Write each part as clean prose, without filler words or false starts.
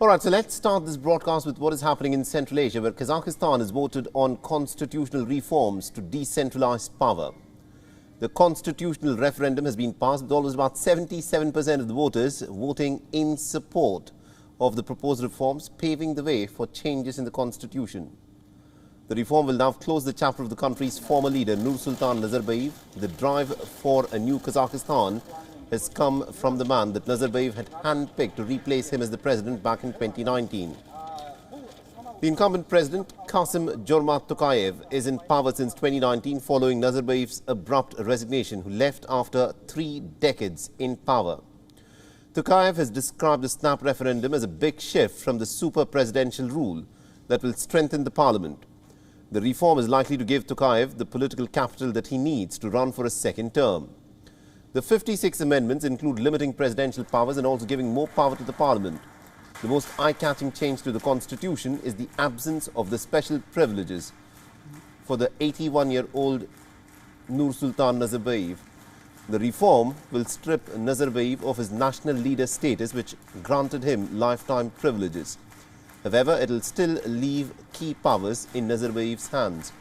All right, so let's start this broadcast with what is happening in Central Asia, where Kazakhstan has voted on constitutional reforms to decentralize power. The constitutional referendum has been passed with almost about 77% of the voters voting in support of the proposed reforms, paving the way for changes in the constitution. The reform will now close the chapter of the country's former leader, Nursultan Nazarbayev. The drive for a new Kazakhstan has come from the man that Nazarbayev had handpicked to replace him as the president back in 2019. The incumbent president, Kassym-Jomart Tokayev, is in power since 2019 following Nazarbayev's abrupt resignation, who left after 3 decades in power. Tokayev has described the snap referendum as a big shift from the super-presidential rule that will strengthen the parliament. The reform is likely to give Tokayev the political capital that he needs to run for a second term. The 56 amendments include limiting presidential powers and also giving more power to the parliament. The most eye-catching change to the constitution is the absence of the special privileges for the 81-year-old Nursultan Nazarbayev. The reform will strip Nazarbayev of his national leader status, which granted him lifetime privileges. However, it will still leave key powers in Nazarbayev's hands.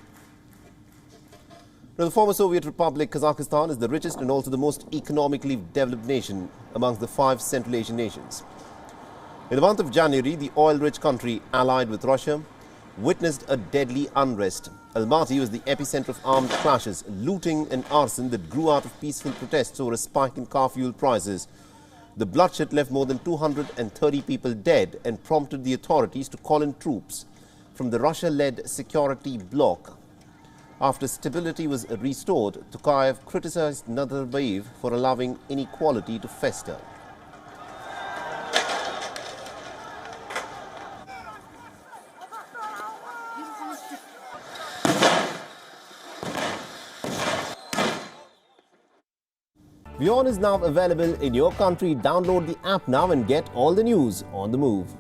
Now, the former Soviet Republic, Kazakhstan, is the richest and also the most economically developed nation amongst the 5 Central Asian nations. In the month of January, the oil-rich country, allied with Russia, witnessed a deadly unrest. Almaty was the epicenter of armed clashes, looting and arson that grew out of peaceful protests over a spike in car fuel prices. The bloodshed left more than 230 people dead and prompted the authorities to call in troops from the Russia-led security bloc. After stability was restored, Tokayev criticized Nazarbayev for allowing inequality to fester. WION is now available in your country. Download the app now and get all the news on the move.